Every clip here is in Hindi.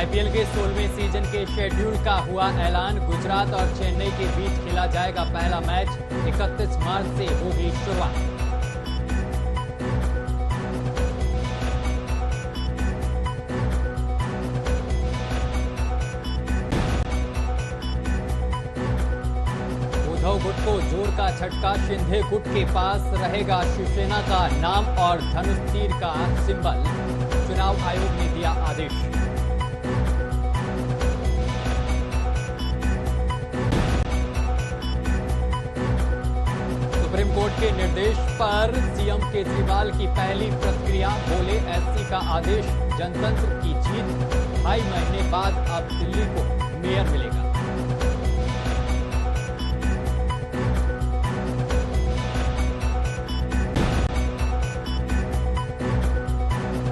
आईपीएल के 16वें सीजन के शेड्यूल का हुआ ऐलान। गुजरात और चेन्नई के बीच खेला जाएगा पहला मैच। 31 मार्च से होगी शुरुआत। उद्धव गुट को जोर का झटका। शिंदे गुट के पास रहेगा शिवसेना का नाम और धनुष तीर का सिंबल। चुनाव आयोग ने दिया आदेश। सुप्रीम कोर्ट के निर्देश पर सीएम केजरीवाल की पहली प्रतिक्रिया। बोले एससी का आदेश जनतंत्र की जीत। 2.5 महीने बाद अब दिल्ली को मेयर मिलेगा।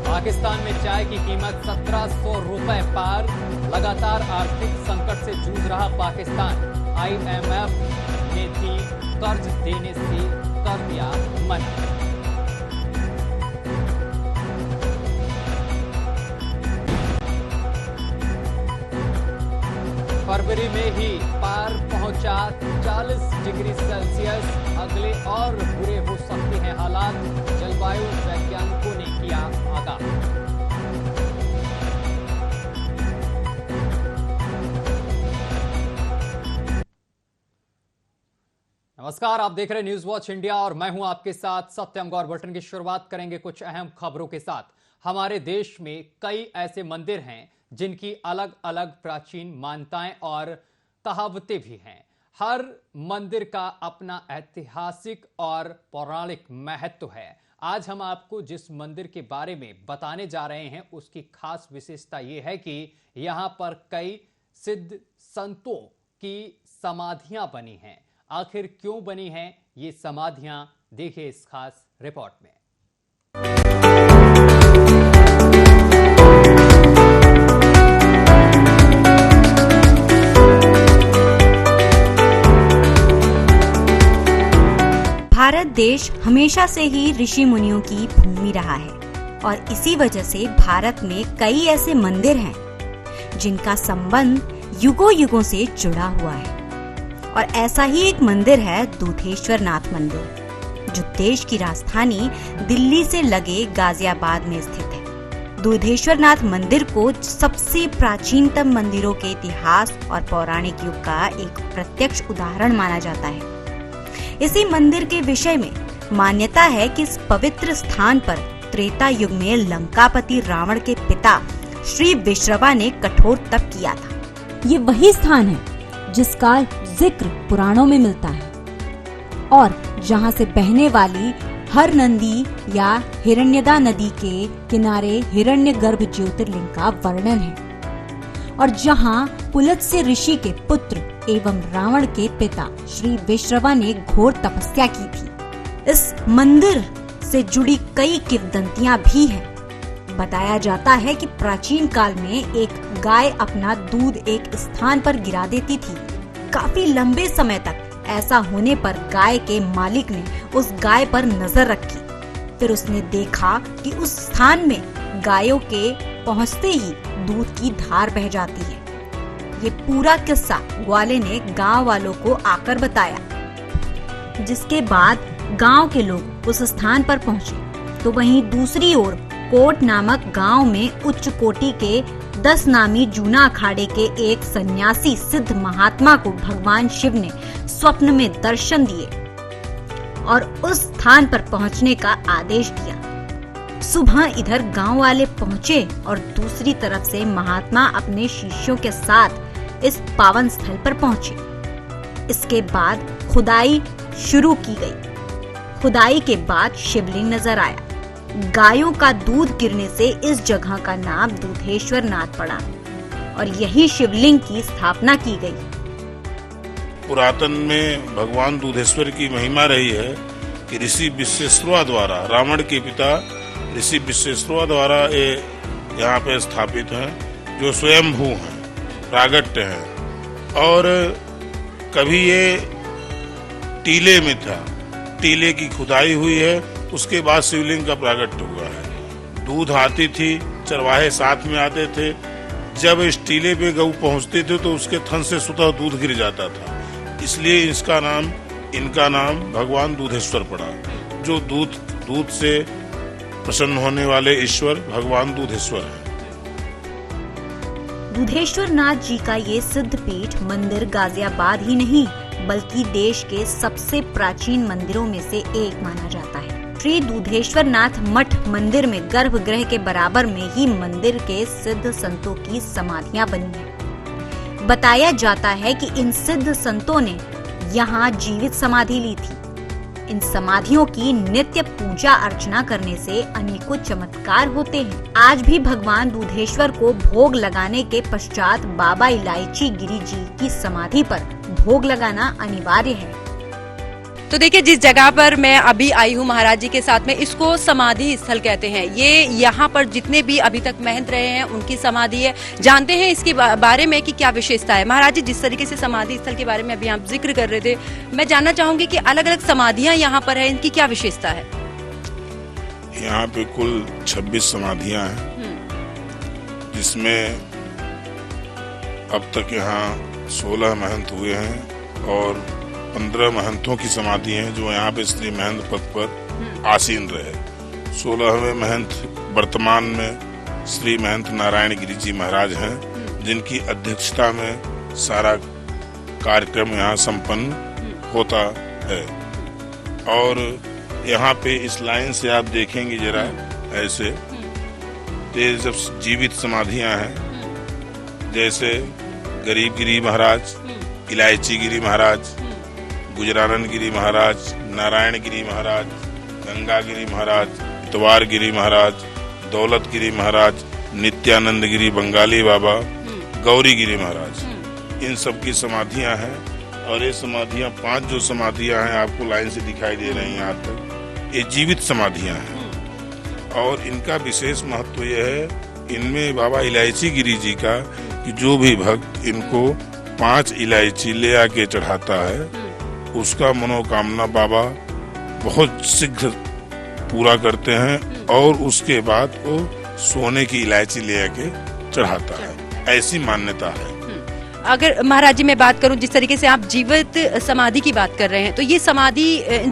पाकिस्तान में चाय की कीमत 1700 रुपए पार। लगातार आर्थिक संकट से जूझ रहा पाकिस्तान। आईएमएफ ने भी कर्ज देने से कर दिया मना। फरवरी में ही पार पहुंचा 40 डिग्री सेल्सियस। अगले और बुरे हो सकते हैं हालात। जलवायु वैज्ञानिकों ने किया आगाह। नमस्कार, आप देख रहे हैं न्यूज वॉच इंडिया और मैं हूं आपके साथ सत्यम गौर। बुलेटिन की शुरुआत करेंगे कुछ अहम खबरों के साथ। हमारे देश में कई ऐसे मंदिर हैं जिनकी अलग अलग प्राचीन मान्यताएं और कहावतें भी हैं। हर मंदिर का अपना ऐतिहासिक और पौराणिक महत्व है। आज हम आपको जिस मंदिर के बारे में बताने जा रहे हैं उसकी खास विशेषता यह है कि यहां पर कई सिद्ध संतों की समाधियां बनी हैं। आखिर क्यों बनी हैं ये समाधियां, देखिए इस खास रिपोर्ट में। भारत देश हमेशा से ही ऋषि मुनियों की भूमि रहा है और इसी वजह से भारत में कई ऐसे मंदिर हैं जिनका संबंध युगों युगों से जुड़ा हुआ है। और ऐसा ही एक मंदिर है दूधेश्वर नाथ मंदिर, जो देश की राजधानी दिल्ली से लगे गाजियाबाद में स्थित है। दूधेश्वर नाथ मंदिर को सबसे प्राचीनतम मंदिरों के इतिहास और पौराणिक युग का एक प्रत्यक्ष उदाहरण माना जाता है। इसी मंदिर के विषय में मान्यता है कि इस पवित्र स्थान पर त्रेता युग में लंकापति रावण के पिता श्री विश्रवा ने कठोर तप किया था। ये वही स्थान है जिसका जिक्र पुराणों में मिलता है और जहां से बहने वाली हर नंदी या हिरण्यदा नदी के किनारे हिरण्यगर्भ ज्योतिर्लिंग का वर्णन है और जहां पुलत्स्य ऋषि के पुत्र एवं रावण के पिता श्री विश्रवा ने घोर तपस्या की थी। इस मंदिर से जुड़ी कई किंवदंतियां भी हैं। बताया जाता है कि प्राचीन काल में एक गाय अपना दूध एक स्थान पर गिरा देती थी। काफी लंबे समय तक ऐसा होने पर गाय के मालिक ने उस गाय पर नजर रखी। फिर उसने देखा कि उस स्थान में गायों के पहुंचते ही दूध की धार बह जाती है। ये पूरा किस्सा ग्वाले ने गांव वालों को आकर बताया, जिसके बाद गांव के लोग उस स्थान पर पहुंचे तो वहीं दूसरी ओर कोट नामक गांव में उच्च कोटि के 10 नामी जूना अखाड़े के एक सन्यासी सिद्ध महात्मा को भगवान शिव ने स्वप्न में दर्शन दिए और उस स्थान पर पहुंचने का आदेश दिया। सुबह इधर गांव वाले पहुंचे और दूसरी तरफ से महात्मा अपने शिष्यों के साथ इस पावन स्थल पर पहुंचे। इसके बाद खुदाई शुरू की गई। खुदाई के बाद शिवलिंग नजर आया। गायों का दूध गिरने से इस जगह का नाम दूधेश्वर नाथ पड़ा और यही शिवलिंग की स्थापना की गई। पुरातन में भगवान दूधेश्वर की महिमा रही है कि ऋषि विश्वेश्वरा द्वारा, रावण के पिता ऋषि विश्वेश्वरा द्वारा ये यहाँ पे स्थापित हैं, जो स्वयंभू हैं, प्रागट्य हैं। और कभी ये टीले में था, टीले की खुदाई हुई है, उसके बाद शिवलिंग का प्रागट्य हुआ है। दूध आती थी, चरवाहे साथ में आते थे जब इस टीले पे गऊ पहुंचते थे तो उसके थन से स्वतः दूध गिर जाता था, इसलिए इनका नाम भगवान दूधेश्वर पड़ा। जो दूध से प्रसन्न होने वाले ईश्वर भगवान दूधेश्वर है। दूधेश्वर नाथ जी का ये सिद्ध पीठ मंदिर गाजियाबाद ही नहीं बल्कि देश के सबसे प्राचीन मंदिरों में से एक माना जाता है। श्री दूधेश्वर नाथ मठ मंदिर में गर्भगृह के बराबर में ही मंदिर के सिद्ध संतों की समाधियां बनी हैं। बताया जाता है कि इन सिद्ध संतों ने यहाँ जीवित समाधि ली थी। इन समाधियों की नित्य पूजा अर्चना करने से अनेकों चमत्कार होते हैं। आज भी भगवान दूधेश्वर को भोग लगाने के पश्चात बाबा इलायची गिरी जी की समाधि पर भोग लगाना अनिवार्य है। तो देखिए, जिस जगह पर मैं अभी आई हूँ महाराज जी के साथ में, इसको समाधि स्थल कहते हैं। ये यहाँ पर जितने भी अभी तक महंत रहे हैं उनकी समाधि है। जानते हैं इसके बारे में कि क्या विशेषता है। महाराज जी, जिस तरीके से समाधि स्थल के बारे में अभी आप जिक्र कर रहे थे, मैं जानना चाहूंगी कि अलग अलग समाधियां यहाँ पर है, इनकी क्या विशेषता है। यहाँ पे कुल 26 समाधियां हैं, जिसमें अब तक यहाँ 16 महंत हुए हैं और 15 महंतों की समाधि हैं जो यहाँ पे श्री महंत पद पर आसीन रहे। 16वें महंत वर्तमान में श्री महंत नारायण गिरी जी महाराज हैं, जिनकी अध्यक्षता में सारा कार्यक्रम यहाँ संपन्न होता है। और यहाँ पे इस लाइन से आप देखेंगे जरा ऐसे, ये जब जीवित समाधियां हैं, जैसे गरीब गिरी महाराज, इलायची गिरी महाराज, गुजरानन गिरी महाराज, नारायण गिरी महाराज, गंगा गिरी महाराज, इतवार गिरी महाराज, दौलत गिरी महाराज, नित्यानंद गिरी बंगाली बाबा, गौरी गिरी महाराज, इन सब की समाधियां हैं। और ये समाधियां 5 जो समाधियां हैं आपको लाइन से दिखाई दे रही हैं यहाँ तक, ये जीवित समाधियां हैं। और इनका विशेष महत्व यह है, इनमें बाबा इलायची गिरी जी का कि जो भी भक्त इनको 5 इलायची ले आके चढ़ाता है उसका मनोकामना बाबा बहुत शीघ्र पूरा करते हैं और उसके बाद वो सोने की इलायची ले आके चढ़ाता है, ऐसी मान्यता है। अगर महाराज जी मैं बात करूं, जिस तरीके से आप जीवित समाधि की बात कर रहे हैं, तो ये समाधि,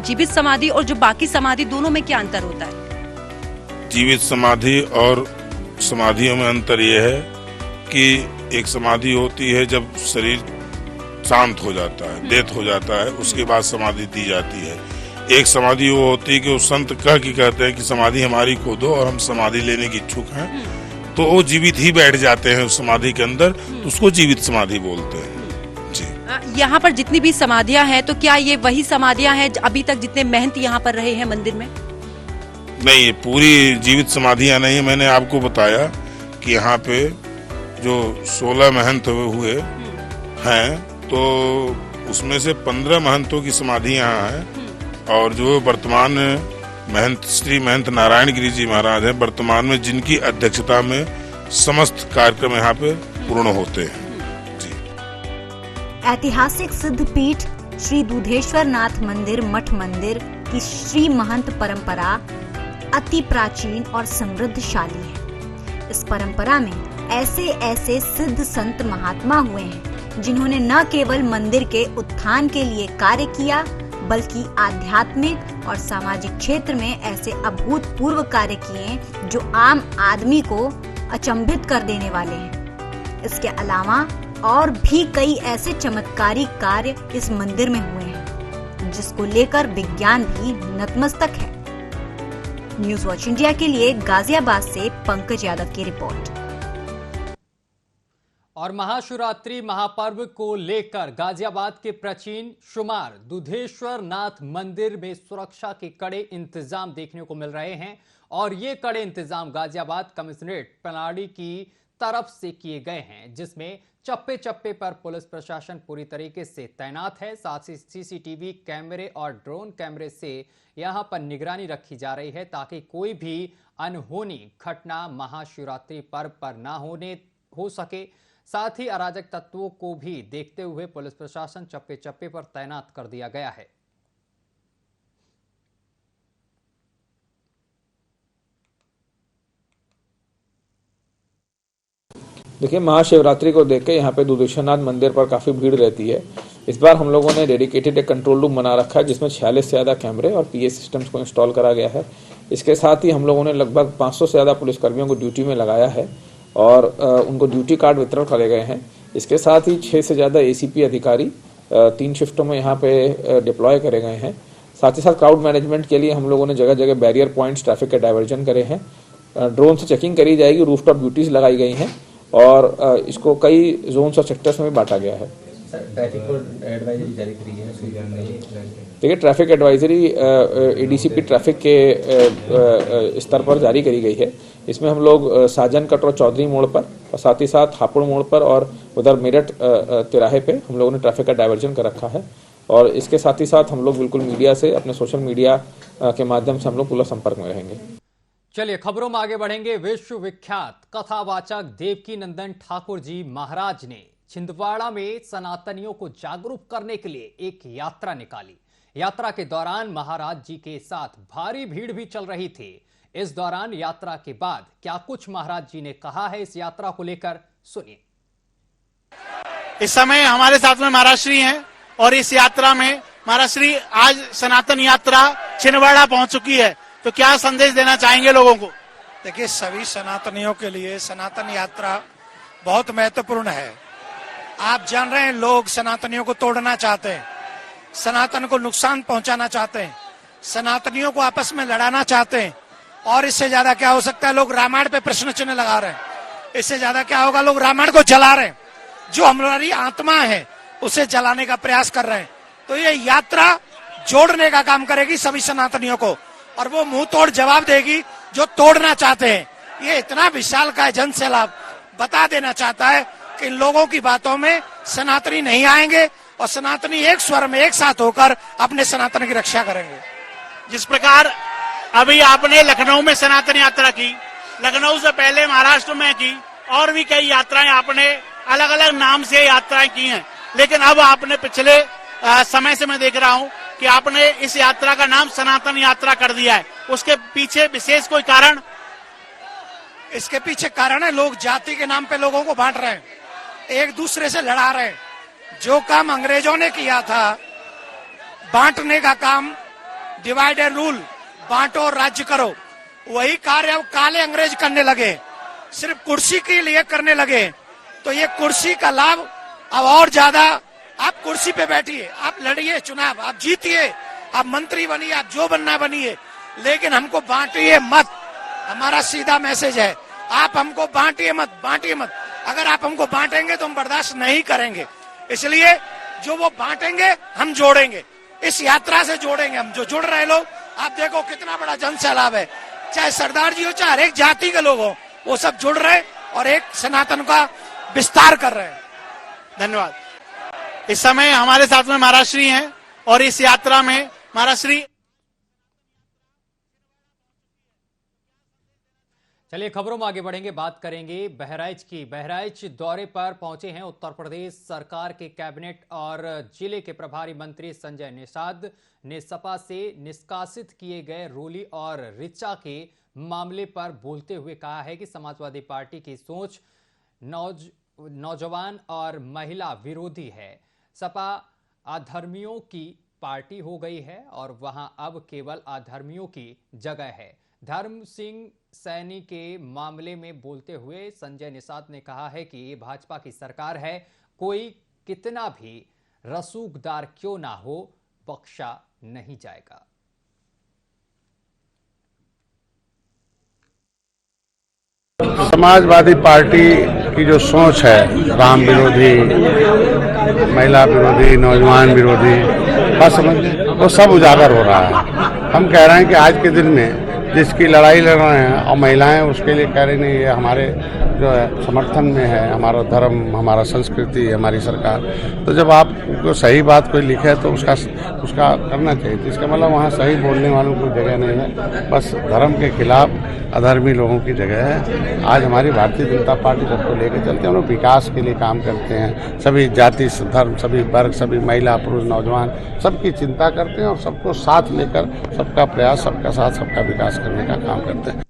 जीवित समाधि और जो बाकी समाधि, दोनों में क्या अंतर होता है। जीवित समाधि और समाधियों में अंतर यह है कि एक समाधि होती है जब शरीर शांत हो जाता है, डेथ हो जाता है, उसके बाद समाधि दी जाती है। एक समाधि वो होती है कि वो संत कह के कहते हैं कि समाधि हमारी खो दो और हम समाधि लेने की इच्छुक हैं, तो वो जीवित ही बैठ जाते हैं उस समाधि के अंदर, तो उसको जीवित समाधि बोलते हैं। जी, यहाँ पर जितनी भी समाधियां हैं, तो क्या ये वही समाधियां हैं अभी तक जितने महंत यहाँ पर रहे हैं मंदिर में? नहीं, ये पूरी जीवित समाधियां नहीं। मैंने आपको बताया कि यहाँ पे जो 16 महंत हुए हैं, तो उसमें से 15 महंतों की समाधि यहाँ है। और जो वर्तमान महंत श्री महंत नारायण गिरी जी महाराज हैं, वर्तमान में जिनकी अध्यक्षता में समस्त कार्यक्रम यहाँ पे पूर्ण होते हैं। जी, ऐतिहासिक सिद्ध पीठ श्री दूधेश्वर नाथ मंदिर मठ मंदिर की श्री महंत परंपरा अति प्राचीन और समृद्धशाली है। इस परंपरा में ऐसे ऐसे सिद्ध संत महात्मा हुए हैं जिन्होंने न केवल मंदिर के उत्थान के लिए कार्य किया बल्कि आध्यात्मिक और सामाजिक क्षेत्र में ऐसे अभूतपूर्व कार्य किए जो आम आदमी को अचंभित कर देने वाले हैं। इसके अलावा और भी कई ऐसे चमत्कारी कार्य इस मंदिर में हुए हैं जिसको लेकर विज्ञान भी नतमस्तक है। न्यूज वॉच इंडिया के लिए गाजियाबाद से पंकज यादव की रिपोर्ट। और महाशिवरात्रि महापर्व को लेकर गाजियाबाद के प्राचीन शुमार दूधेश्वर नाथ मंदिर में सुरक्षा के कड़े इंतजाम देखने को मिल रहे हैं और ये कड़े इंतजाम गाजियाबाद कमिश्नरेट प्रणाली की तरफ से किए गए हैं, जिसमें चप्पे चप्पे पर पुलिस प्रशासन पूरी तरीके से तैनात है। साथ ही सीसीटीवी कैमरे और ड्रोन कैमरे से यहां पर निगरानी रखी जा रही है ताकि कोई भी अनहोनी घटना महाशिवरात्रि पर्व पर ना हो सके। साथ ही अराजक तत्वों को भी देखते हुए पुलिस प्रशासन चप्पे चप्पे पर तैनात कर दिया गया है। देखिए, महाशिवरात्रि को देख के यहाँ पे दुधेश्वरनाथ मंदिर पर काफ़ी भीड़ रहती है। इस बार हम लोगों ने डेडिकेटेड एक कंट्रोल रूम बना रखा है जिसमें 46 से ज़्यादा कैमरे और पीए सिस्टम्स को इंस्टॉल करा गया है। इसके साथ ही हम लोगों ने लगभग 500 से ज़्यादा पुलिसकर्मियों को ड्यूटी में लगाया है और उनको ड्यूटी कार्ड वितरण करे गए हैं। इसके साथ ही 6 से ज़्यादा एसीपी अधिकारी 3 शिफ्टों में यहाँ पे डिप्लॉय करे गए हैं। साथ ही साथ क्राउड मैनेजमेंट के लिए हम लोगों ने जगह जगह बैरियर पॉइंट्स, ट्रैफिक के डाइवर्जन करे हैं। ड्रोन से चेकिंग करी जाएगी, रूफटॉप ड्यूटीज लगाई गई हैं और इसको कई जोन्स और सेक्टर्स में बांटा गया है। ट्रैफिक को एडवाइजरी जारी करी है। देखिए, ट्रैफिक एडवाइजरी एडीसीपी ट्रैफिक के स्तर पर जारी करी गई है। इसमें हम लोग साजन कट और चौधरी मोड़ पर और साथ ही साथ हापुड़ मोड़ पर और उधर मेरठ तिराहे पे हम लोगों ने ट्रैफिक का डाइवर्जन कर रखा है। और इसके साथ ही साथ हम लोग बिल्कुल मीडिया से, अपने सोशल मीडिया के माध्यम से हम लोग पूरा संपर्क में रहेंगे। चलिए खबरों में आगे बढ़ेंगे। विश्व विख्यात कथावाचक देवकी नंदन ठाकुर जी महाराज ने छिंदवाड़ा में सनातनियों को जागरूक करने के लिए एक यात्रा निकाली। यात्रा के दौरान महाराज जी के साथ भारी भीड़ भी चल रही थी। इस दौरान यात्रा के बाद क्या कुछ महाराज जी ने कहा है इस यात्रा को लेकर, सुनिए। इस समय हमारे साथ में महाराज श्री हैं और इस यात्रा में महाराज श्री आज सनातन यात्रा छिंदवाड़ा पहुंच चुकी है, तो क्या संदेश देना चाहेंगे लोगों को? देखिए, सभी सनातनियों के लिए सनातन यात्रा बहुत महत्वपूर्ण है। आप जान रहे हैं, लोग सनातनियों को तोड़ना चाहते हैं, सनातन को नुकसान पहुंचाना चाहते हैं, सनातनियों को आपस में लड़ाना चाहते हैं। और इससे ज्यादा क्या हो सकता है? लोग रामायण पे प्रश्न चिन्ह लगा रहे हैं। इससे ज्यादा क्या होगा? लोग रामायण को जला रहे हैं, जो हमारी आत्मा है उसे जलाने का प्रयास कर रहे हैं। तो ये यात्रा जोड़ने का काम करेगी सभी सनातनियों को और वो मुंह तोड़ जवाब देगी जो तोड़ना चाहते हैं। ये इतना विशाल का जन सैलाब बता देना चाहता है कि इन लोगों की बातों में सनातनी नहीं आएंगे और सनातनी एक स्वर में एक साथ होकर अपने सनातन की रक्षा करेंगे। जिस प्रकार अभी आपने लखनऊ में सनातन यात्रा की, लखनऊ से पहले महाराष्ट्र में की और भी कई यात्राएं आपने अलग अलग नाम से यात्राएं की हैं, लेकिन अब आपने पिछले समय से मैं देख रहा हूं कि आपने इस यात्रा का नाम सनातन यात्रा कर दिया है। उसके पीछे विशेष कोई कारण? इसके पीछे कारण है, लोग जाति के नाम पे लोगों को बांट रहे हैं, एक दूसरे से लड़ा रहे हैं। जो काम अंग्रेजों ने किया था, बांटने का काम, डिवाइड एंड रूल, बांटो और राज्य करो, वही कार्य अब काले अंग्रेज करने लगे, सिर्फ कुर्सी के लिए करने लगे। तो ये कुर्सी का लाभ अब और ज्यादा, आप कुर्सी पे बैठिए, आप लड़िए चुनाव, आप जीतिए, आप मंत्री बनिए, आप जो बनना बनिए, लेकिन हमको बांटिए मत। हमारा सीधा मैसेज है, आप हमको बांटिए मत, बांटिए मत। अगर आप हमको बांटेंगे तो हम बर्दाश्त नहीं करेंगे। इसलिए जो वो बांटेंगे हम जोड़ेंगे, इस यात्रा से जोड़ेंगे हम। जो जुड़ रहे लोग, आप देखो कितना बड़ा जन सैलाब है, चाहे सरदार जी हो चाहे हर एक जाति के लोग हो, वो सब जुड़ रहे और एक सनातन का विस्तार कर रहे हैं। धन्यवाद। इस समय हमारे साथ में महाराज श्री हैं और इस यात्रा में महाराज श्री। चलिए खबरों में आगे बढ़ेंगे, बात करेंगे बहराइच की। बहराइच दौरे पर पहुंचे हैं उत्तर प्रदेश सरकार के कैबिनेट और जिले के प्रभारी मंत्री संजय निषाद ने सपा से निष्कासित किए गए रोली और ऋचा के मामले पर बोलते हुए कहा है कि समाजवादी पार्टी की सोच नौजवान और महिला विरोधी है। सपा अधर्मियों की पार्टी हो गई है और वहां अब केवल अधर्मियों की जगह है। धर्म सिंह सैनी के मामले में बोलते हुए संजय निषाद ने कहा है कि ये भाजपा की सरकार है, कोई कितना भी रसूखदार क्यों ना हो, बख्शा नहीं जाएगा। समाजवादी पार्टी की जो सोच है, राम विरोधी, महिला विरोधी, नौजवान विरोधी, बस वो सब उजागर हो रहा है। हम कह रहे हैं कि आज के दिन में जिसकी लड़ाई लड़ रहे हैं और महिलाएं उसके लिए कह रही नहीं, ये हमारे जो है समर्थन में है, हमारा धर्म, हमारा संस्कृति, हमारी सरकार। तो जब आपको सही बात कोई लिखे तो उसका करना चाहिए। तो इसका मतलब वहाँ सही बोलने वालों की जगह नहीं है, बस धर्म के खिलाफ अधर्मी लोगों की जगह है। आज हमारी भारतीय जनता पार्टी सबको लेकर चलते हैं, हम लोग विकास के लिए काम करते हैं। सभी जाति, धर्म, सभी वर्ग, सभी महिला, पुरुष, नौजवान, सबकी चिंता करते हैं और सबको साथ लेकर सबका प्रयास, सबका साथ, सबका विकास करने का काम करते हैं।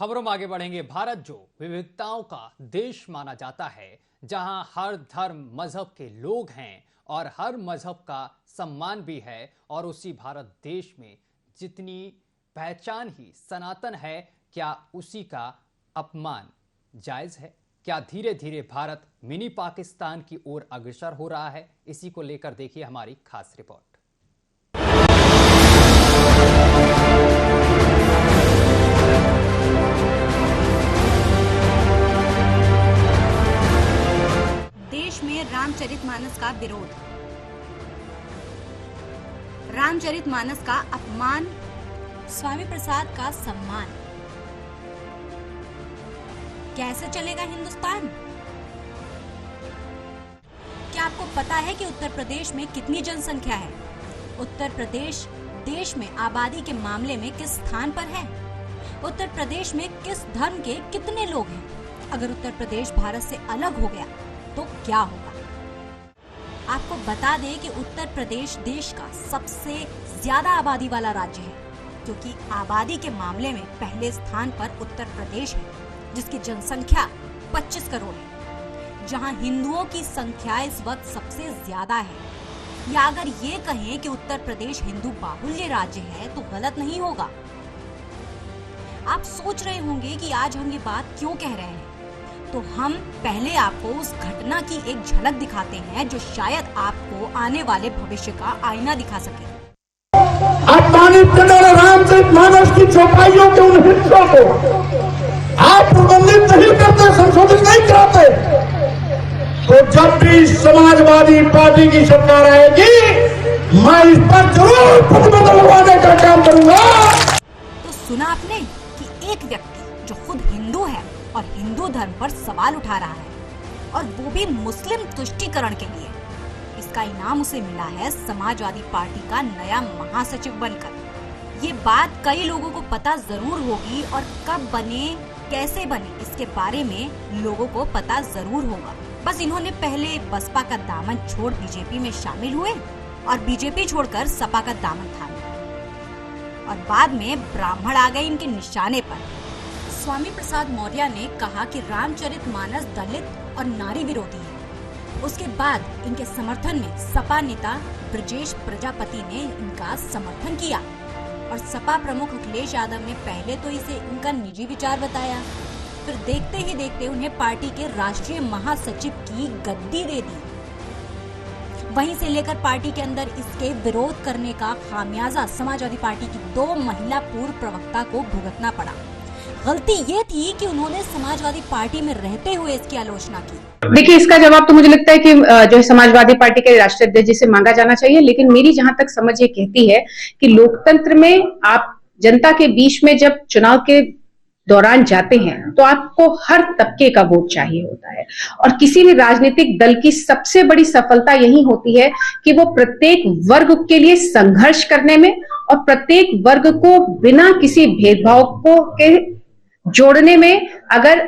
खबरों में आगे बढ़ेंगे। भारत जो विविधताओं का देश माना जाता है, जहां हर धर्म मजहब के लोग हैं और हर मजहब का सम्मान भी है, और उसी भारत देश में जितनी पहचान ही सनातन है, क्या उसी का अपमान जायज है? क्या धीरे धीरे भारत मिनी पाकिस्तान की ओर अग्रसर हो रहा है? इसी को लेकर देखिए हमारी खास रिपोर्ट। देश में रामचरितमानस का विरोध, रामचरितमानस का अपमान, स्वामी प्रसाद का सम्मान। कैसे चलेगा हिंदुस्तान? क्या आपको पता है कि उत्तर प्रदेश में कितनी जनसंख्या है? उत्तर प्रदेश देश में आबादी के मामले में किस स्थान पर है? उत्तर प्रदेश में किस धर्म के कितने लोग हैं? अगर उत्तर प्रदेश भारत से अलग हो गया तो क्या होगा? आपको बता दें कि उत्तर प्रदेश देश का सबसे ज्यादा आबादी वाला राज्य है, क्योंकि आबादी के मामले में पहले स्थान पर उत्तर प्रदेश है, जिसकी जनसंख्या 25 करोड़ है, जहां हिंदुओं की संख्या इस वक्त सबसे ज्यादा है। या अगर ये कहें कि उत्तर प्रदेश हिंदू बाहुल्य राज्य है तो गलत नहीं होगा। आप सोच रहे होंगे कि आज हम ये बात क्यों कह रहे हैं, तो हम पहले आपको उस घटना की एक झलक दिखाते हैं जो शायद आपको आने वाले भविष्य का आईना दिखा सके। अपमानित करने वाले रामचरितमानस की चौपाइयों के उन हिस्सों को आप प्रबंधित नहीं करते, संशोधित नहीं कराते, तो जब भी समाजवादी पार्टी की सरकार आएगी, मैं इस पर जरूर प्रतिबंध लगवाने का काम करूंगा। तो सुना आपने कि एक व्यक्ति जो खुद हिंदू है और हिंदू धर्म पर सवाल उठा रहा है, और वो भी मुस्लिम तुष्टीकरण के लिए। इसका इनाम उसे मिला है समाजवादी पार्टी का नया महासचिव बनकर। ये बात कई लोगों को पता जरूर होगी, और कब बने, कैसे बने, इसके बारे में लोगों को पता जरूर होगा। बस इन्होंने पहले बसपा का दामन छोड़ बीजेपी में शामिल हुए, और बीजेपी छोड़कर सपा का दामन थामा, और बाद में ब्राह्मण आ गए इनके निशाने पर। स्वामी प्रसाद मौर्य ने कहा कि रामचरितमानस दलित और नारी विरोधी है। उसके बाद इनके समर्थन में सपा नेता ब्रजेश प्रजापति ने इनका समर्थन किया, और सपा प्रमुख अखिलेश यादव ने पहले तो इसे इनका निजी विचार बताया, फिर देखते ही देखते उन्हें पार्टी के राष्ट्रीय महासचिव की गद्दी दे दी। वहीं से लेकर पार्टी के अंदर इसके विरोध करने का खामियाजा समाजवादी पार्टी की 2 महिला पूर्व प्रवक्ता को भुगतना पड़ा। गलती ये थी कि उन्होंने समाजवादी पार्टी में रहते हुए इसकी आलोचना की। देखिए, इसका जवाब तो मुझे लगता है कि जो है समाजवादी पार्टी के राष्ट्रीय अध्यक्ष जी से मांगा जाना चाहिए, लेकिन मेरी जहां तक समझ ये कहती है कि लोकतंत्र में आप जनता के बीच में जब चुनाव के दौरान जाते हैं तो आपको हर तबके का वोट चाहिए होता है, और किसी भी राजनीतिक दल की सबसे बड़ी सफलता यही होती है कि वो प्रत्येक वर्ग के लिए संघर्ष करने में और प्रत्येक वर्ग को बिना किसी भेदभाव को के जोड़ने में अगर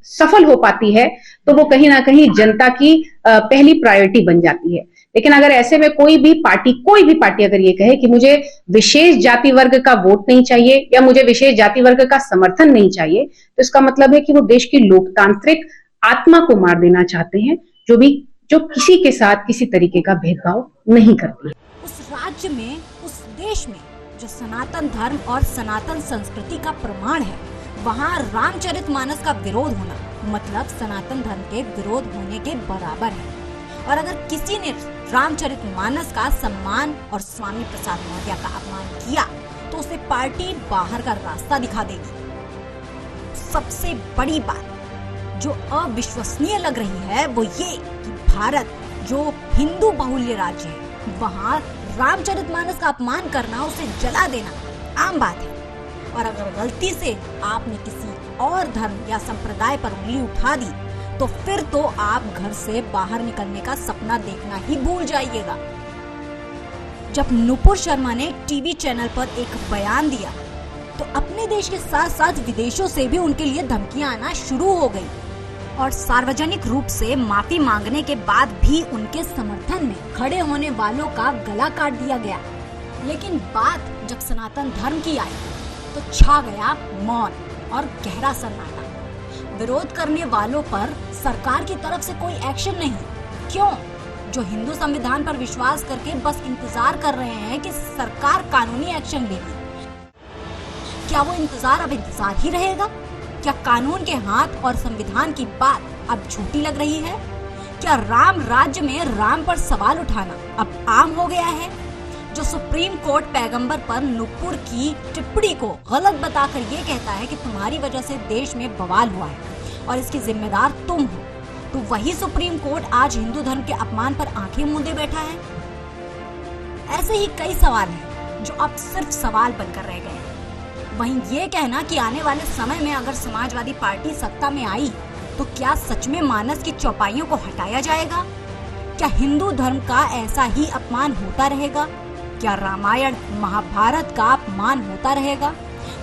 सफल हो पाती है तो वो कहीं ना कहीं जनता की पहली प्रायोरिटी बन जाती है। लेकिन अगर ऐसे में कोई भी पार्टी अगर ये कहे कि मुझे विशेष जाति वर्ग का वोट नहीं चाहिए या मुझे विशेष जाति वर्ग का समर्थन नहीं चाहिए, तो इसका मतलब है कि वो देश की लोकतांत्रिक आत्मा को मार देना चाहते हैं, जो किसी के साथ किसी तरीके का भेदभाव नहीं करती है। उस राज्य में, उस देश में जो सनातन धर्म और सनातन संस्कृति का प्रमाण है, वहाँ रामचरितमानस का विरोध होना मतलब सनातन धर्म के विरोध होने के बराबर है। और अगर किसी ने रामचरितमानस का सम्मान और स्वामी प्रसाद मौर्य का अपमान किया तो उसे पार्टी बाहर का रास्ता दिखा देगी। सबसे बड़ी बात जो अविश्वसनीय लग रही है वो ये कि भारत जो हिंदू बाहुल्य राज्य है, वहाँ रामचरितमानस का अपमान करना, उसे जला देना आम बात है। और अगर गलती से आपने किसी और धर्म या संप्रदाय पर उंगली उठा दी तो फिर तो आप घर से बाहर निकलने का सपना देखना ही भूल जाइएगा। जब नुपुर शर्मा ने टीवी चैनल पर एक बयान दिया तो अपने देश के साथ साथ विदेशों से भी उनके लिए धमकियां आना शुरू हो गई, और सार्वजनिक रूप से माफी मांगने के बाद भी उनके समर्थन में खड़े होने वालों का गला काट दिया गया। लेकिन बात जब सनातन धर्म की आई तो छा गया मौन, और गहरा सन्नाटा। विरोध करने वालों पर सरकार की तरफ से कोई एक्शन नहीं। क्यों? जो हिंदू संविधान पर विश्वास करके बस इंतजार कर रहे हैं कि सरकार कानूनी एक्शन लेगी। क्या वो इंतजार अब इंतजार ही रहेगा? क्या कानून के हाथ और संविधान की बात अब झूठी लग रही है? क्या राम राज्य में राम पर सवाल उठाना अब आम हो गया है? जो सुप्रीम कोर्ट पैगंबर पर नुपुर की टिप्पणी को गलत बताकर ये कहता है कि तुम्हारी वजह से देश में बवाल हुआ है और इसकी जिम्मेदार तुम हो, तो वही सुप्रीम कोर्ट आज हिंदू धर्म के अपमान पर आंखें मूंदे बैठा है। ऐसे ही कई सवाल हैं जो अब सिर्फ सवाल बनकर रह गए हैं। वहीं ये कहना कि आने वाले समय में अगर समाजवादी पार्टी सत्ता में आई तो क्या सच में मानस की चौपाइयों को हटाया जाएगा? क्या हिंदू धर्म का ऐसा ही अपमान होता रहेगा? क्या रामायण महाभारत का अपमान होता रहेगा?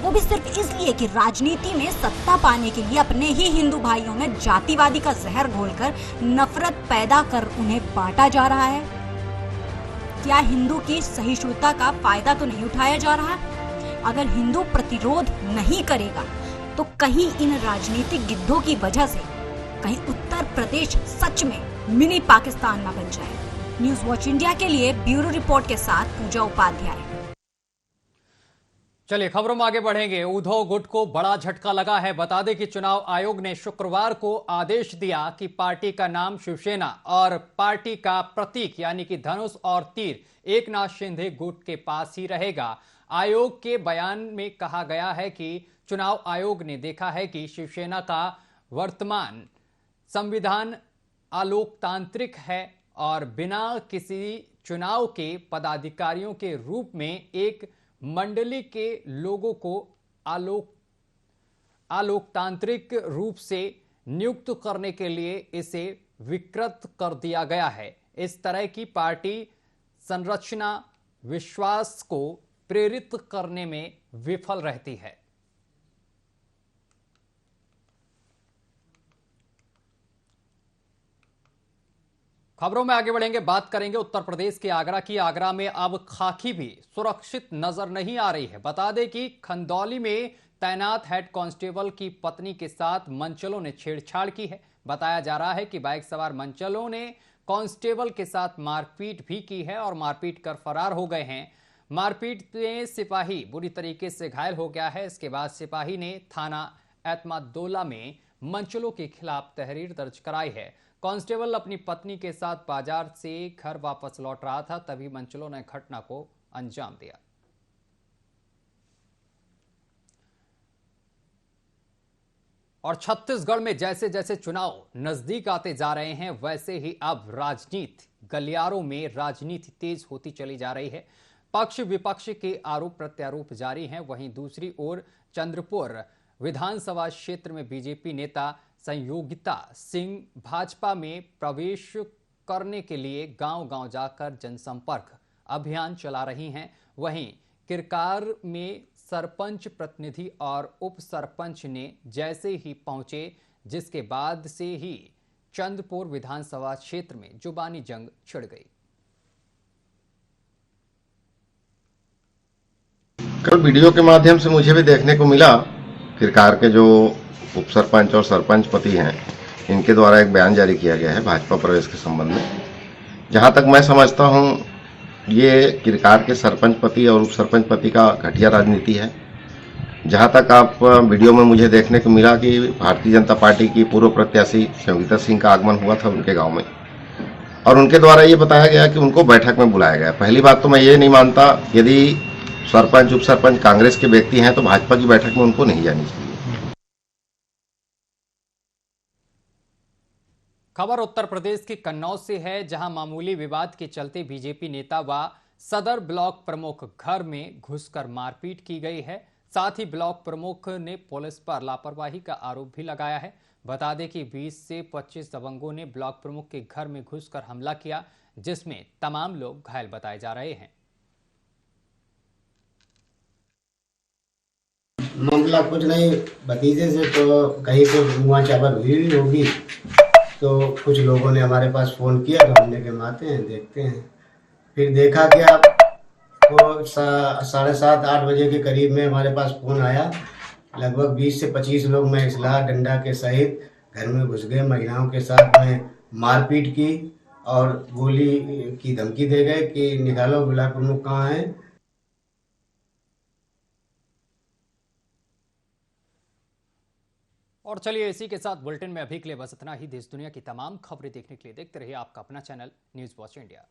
वो भी सिर्फ इसलिए कि राजनीति में सत्ता पाने के लिए अपने ही हिंदू भाइयों में जातिवादी का जहर घोलकर नफरत पैदा कर उन्हें बांटा जा रहा है। क्या हिंदू की सहिष्णुता का फायदा तो नहीं उठाया जा रहा? अगर हिंदू प्रतिरोध नहीं करेगा तो कहीं इन राजनीतिक गिद्धों की वजह से कहीं उत्तर प्रदेश सच में मिनी पाकिस्तान न बन जाए। न्यूज वॉच इंडिया के लिए ब्यूरो रिपोर्ट के साथ पूजा उपाध्याय। चलिए खबरों में आगे बढ़ेंगे। उद्धव गुट को बड़ा झटका लगा है। बता दें कि चुनाव आयोग ने शुक्रवार को आदेश दिया कि पार्टी का नाम शिवसेना और पार्टी का प्रतीक यानी कि धनुष और तीर एकनाथ शिंदे गुट के पास ही रहेगा। आयोग के बयान में कहा गया है कि चुनाव आयोग ने देखा है कि शिवसेना का वर्तमान संविधान अलोकतांत्रिक है और बिना किसी चुनाव के पदाधिकारियों के रूप में एक मंडली के लोगों को अलोकतांत्रिक रूप से नियुक्त करने के लिए इसे विकृत कर दिया गया है। इस तरह की पार्टी संरचना विश्वास को प्रेरित करने में विफल रहती है। खबरों में आगे बढ़ेंगे, बात करेंगे उत्तर प्रदेश के आगरा की। आगरा में अब खाकी भी सुरक्षित नजर नहीं आ रही है। बता दें कि खंदौली में तैनात हेड कांस्टेबल की पत्नी के साथ मनचलों ने छेड़छाड़ की है। बताया जा रहा है कि बाइक सवार मनचलों ने कांस्टेबल के साथ मारपीट भी की है और मारपीट कर फरार हो गए हैं। मारपीट में सिपाही बुरी तरीके से घायल हो गया है। इसके बाद सिपाही ने थाना एतमादोला में मनचलों के खिलाफ तहरीर दर्ज कराई है। कांस्टेबल अपनी पत्नी के साथ बाजार से घर वापस लौट रहा था, तभी मनचलों ने घटना को अंजाम दिया। और छत्तीसगढ़ में जैसे जैसे चुनाव नजदीक आते जा रहे हैं वैसे ही अब राजनीति गलियारों में राजनीति तेज होती चली जा रही है। पक्ष विपक्ष के आरोप प्रत्यारोप जारी हैं। वहीं दूसरी ओर चंद्रपुर विधानसभा क्षेत्र में बीजेपी नेता संयोगिता सिंह भाजपा में प्रवेश करने के लिए गांव-गांव जाकर जनसंपर्क अभियान चला रही हैं। वहीं किरकार में सरपंच प्रतिनिधि और उप सरपंच ने जैसे ही पहुंचे, जिसके बाद से ही चंद्रपुर विधानसभा क्षेत्र में जुबानी जंग छिड़ गई। कल वीडियो के माध्यम से मुझे भी देखने को मिला किरकार के जो उप सरपंच और सरपंच पति हैं, इनके द्वारा एक बयान जारी किया गया है भाजपा प्रवेश के संबंध में। जहां तक मैं समझता हूं, ये किरकार के सरपंच पति और उप सरपंच पति का घटिया राजनीति है। जहां तक आप वीडियो में मुझे देखने को मिला कि भारतीय जनता पार्टी की पूर्व प्रत्याशी संयोगिता सिंह का आगमन हुआ था उनके गाँव में, और उनके द्वारा ये बताया गया कि उनको बैठक में बुलाया गया। पहली बात तो मैं ये नहीं मानता, यदि सरपंच उप सरपंच कांग्रेस के व्यक्ति हैं तो भाजपा की बैठक में उनको नहीं जानी चाहिए। खबर उत्तर प्रदेश के कन्नौज से है, जहां मामूली विवाद के चलते बीजेपी नेता व सदर ब्लॉक प्रमुख घर में घुसकर मारपीट की गई है। साथ ही ब्लॉक प्रमुख ने पुलिस पर लापरवाही का आरोप भी लगाया है। बता दें कि 20 से 25 दबंगों ने ब्लॉक प्रमुख के घर में घुसकर हमला किया, जिसमें तमाम लोग घायल बताए जा रहे हैं। मामला कुछ नहीं, भतीजे से तो कहीं से मुआ चावल हुई होगी, तो कुछ लोगों ने हमारे पास फोन किया तो हमने कहा आते हैं देखते हैं। फिर देखा क्या, वो 7:30-8 बजे के करीब में हमारे पास फोन आया लगभग 20 से 25 लोग में इसलाह डंडा के सहित घर में घुस गए, महिलाओं के साथ में मारपीट की और गोली की धमकी दे गए कि निकालो ब्लॉक प्रमुख कहाँ है। और चलिए इसी के साथ बुलेटिन में अभी के लिए बस इतना ही। देश दुनिया की तमाम खबरें देखने के लिए देखते रहिए आपका अपना चैनल न्यूज़ वॉच इंडिया।